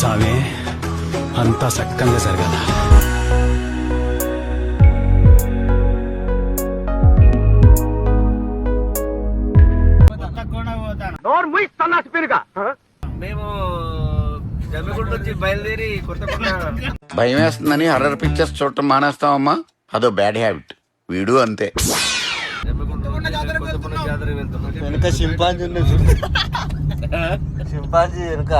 స్వామి అంతా సక్కంగా జరగాల. మేము జమ్మిగుంట నుంచి బయలుదేరి కొత్తకొండ. భయం వేస్తుందని హర్రర్ పిక్చర్స్ చూడటం మానేస్తామమ్మా, అదో బ్యాడ్ హ్యాబిట్. వీడు అంతే. కొత్తకొండ జాతరకు వెళ్తున్నాం. వెనుక చింపాంజీ చింపాంజీ వెనుక.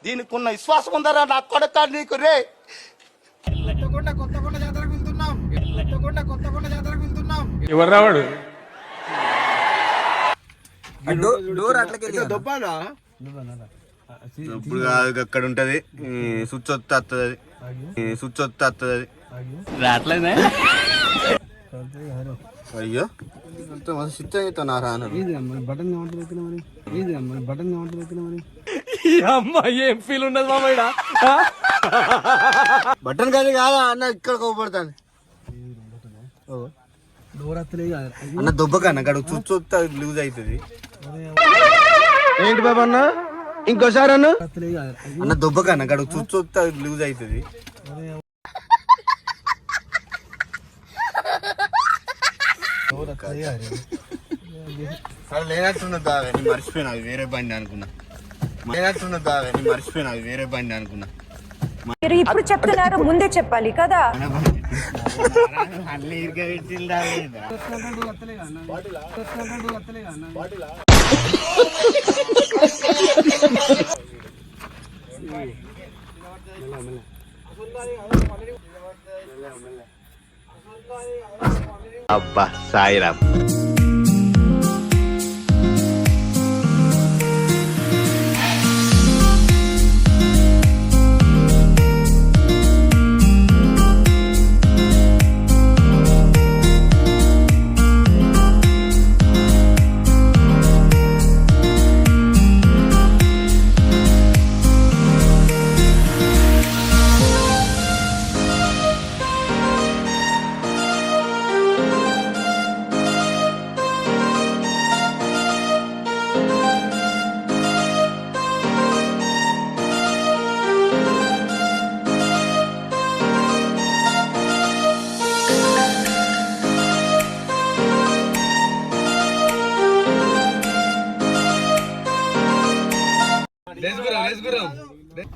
దీనికి ఉన్న విశ్వాసం ఉందరా నా కొడుకా నీకు రే. కొత్తకొండ జాతరకు వెళ్తున్నాం. కొత్తకొండ జాతరకు వెళ్తున్నాం. ఎవరు రావాడు? డోర్ అట్లకెళ్ళి ఇప్పుడు కాదు, అక్కడ ఉంటది. స్విచ్ వస్తుంది, స్విచ్ వస్తుంది. రావట్లేదే. అయ్యో స్విచ్ అవుతున్నారా బటన్ కావాలి మరి. అమ్మా ఏం ఫీల్ ఉండదు మామయ్య. బటన్ కానీ కాదా అన్న, ఇక్కడ కోపడతాను డోర్ అత్తలే అన్న. దుబ్బకన్న అక్కడ స్విచ్ వస్తే లూజ్ అవుతుంది. ఏంటి బాబా అన్న, ఇంకోసారి అన్న. అన్న దుబ్బకన్న అక్కడ స్విచ్ వస్తే లూజ్ అవుతుంది. లేనట్టున్నదా మర్చిపోయినా, వేరే బండి అనుకున్నా. వేరే బండి అనుకున్నా. మీరు ఇప్పుడు చెప్తున్నారు, ముందే చెప్పాలి కదా. అబ్బా సాయిరామ్.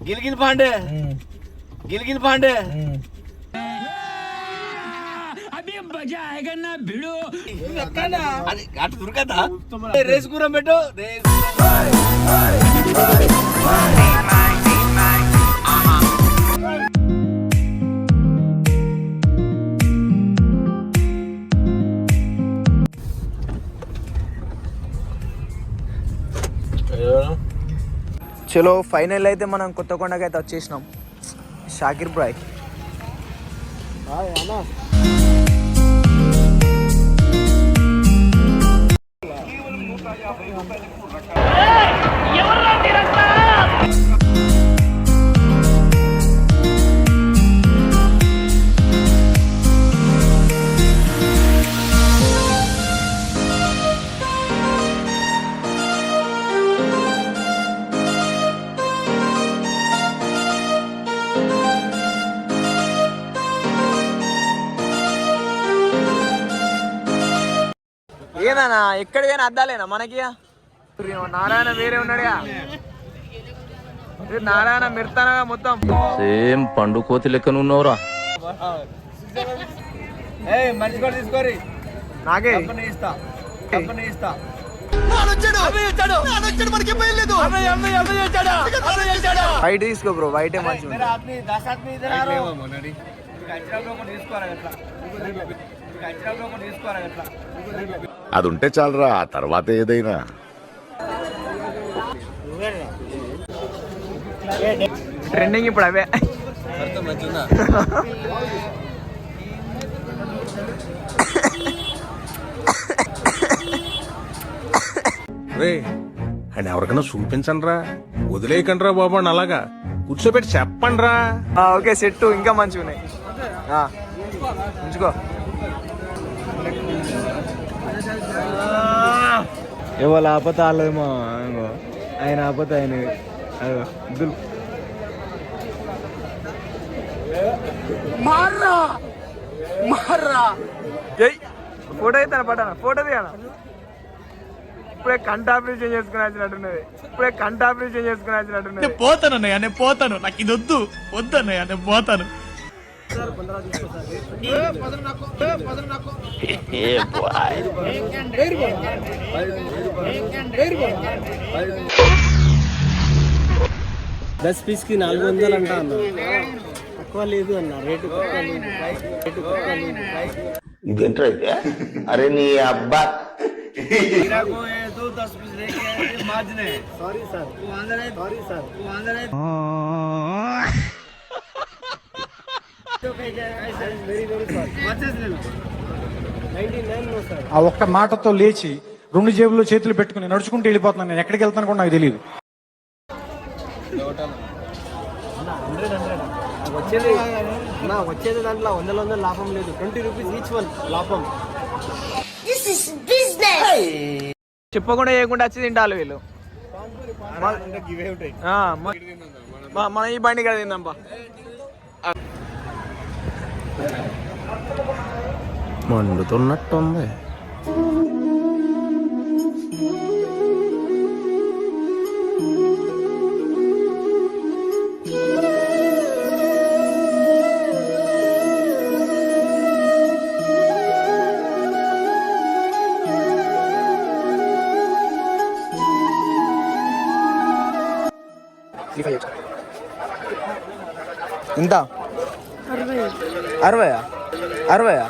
గిల్గిల్ పాండే అటు దొరకదా? రేస్ గురం పెట్టు. చలో ఫైనల్ అయితే మనం కొత్తకొండకి అయితే వచ్చేసినాం. షాకిర్ బ్రాయ్ ఏదన్నా ఎక్కడికైనా అద్దాలేనా మనకి? నారాయణ వేరే ఉన్నాడుగా, నారాయణ మిర్తానగా మొత్తం సేమ్ పండు కోతి లెక్కన ఉన్నవరా. మంచి కూడా తీసుకోరి, నాకే ఇస్తా. వైట్ తీసుకో బ్రో, వైటే మంచిగా అది ఉంటే చాలరా, ఆ తర్వాత ఏదైనా. ట్రెండింగ్ ఇప్పుడు అవే. రే అండ్ ఎవరికైనా చూపించండి రా, వదిలేయకండి రా బాబు అని అలాగా కూర్చోబెట్టి చెప్పండి రా. ఓకే సెట్ ఇంకా మంచిగా ఉన్నాయి, ఉంచుకో. ఎవరు ఆపత వాళ్ళేమో, ఆయన ఆపత ఆయన ఫోటో అయితే పట్టాను, ఫోటో తీయాలా? ఇప్పుడే కంట ఆపరేషన్ చేసుకుని వచ్చినట్టున్నది. పోతానన్నయ్య నేను పోతాను, నాకు ఇది వద్దన్నయ్య నేను పోతాను. దస్ పీస్ కి 400 అంట అన్న, తక్కువ లేదు అన్న, రేటు ఇదేంటో అయితే అరే నీ అబ్బా సారీ సార్. ఆ ఒక్క మాటతో లేచి 2 జేబుల్లో చేతులు పెట్టుకుని నడుచుకుంటూ వెళ్ళిపోతున్నాను. నేను ఎక్కడికి వెళ్తాను కూడా నాకు తెలియదు. వచ్చేది దాంట్లో 100 లాభం లేదు, 20 రూపీస్ ఈచ్ వన్ లాభం. చెప్పకుండా చేయకుండా వచ్చి తింటారు వీళ్ళు. మన ఈ బండి కదా తిందాంపా. మండుతున్నట్టుంది. ఎంత? 60.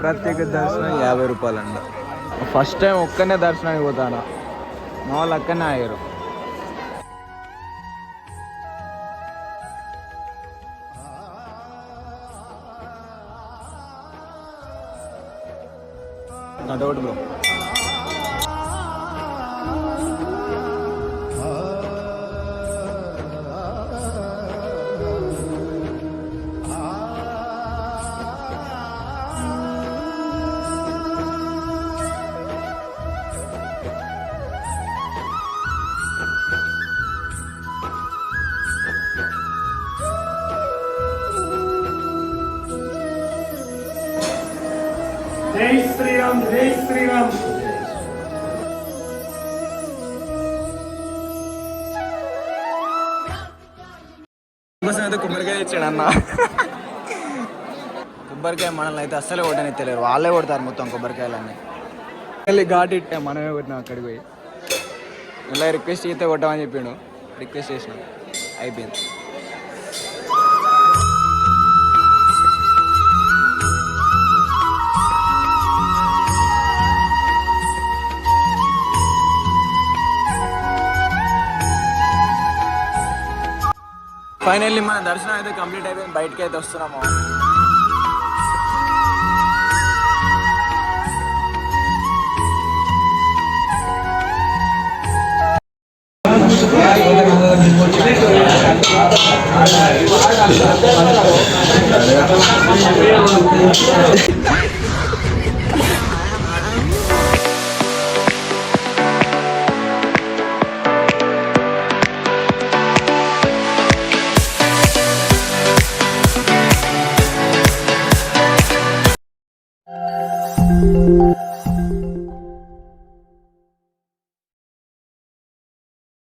ప్రత్యేక దర్శనం 50 రూపాయలు అండి. ఫస్ట్ టైం ఒక్కనే దర్శనానికి పోతాను, మా వాళ్ళు అక్కడనే ఆగారు. అదొకటి బ్రో. జై శ్రీరామ్, జై శ్రీరామ్. కొబ్బరికాయ ఇచ్చాడు అన్న. కొబ్బరికాయ మనల్ని అయితే అస్సలే కొట్టని తెలియదు, వాళ్ళే కొడతారు మొత్తం కొబ్బరికాయలన్నీ. మళ్ళీ ఘాట్ ఇట్టే మనమే కొట్టినాం అక్కడికి పోయి. మళ్ళీ రిక్వెస్ట్ చేస్తే కొట్టామని చెప్పిండు, రిక్వెస్ట్ చేసినాం, అయిపోయింది. ఫైనల్లీ మన దర్శనం అయితే కంప్లీట్ అయిపోయింది, బయటకి అయితే వస్తున్నాము.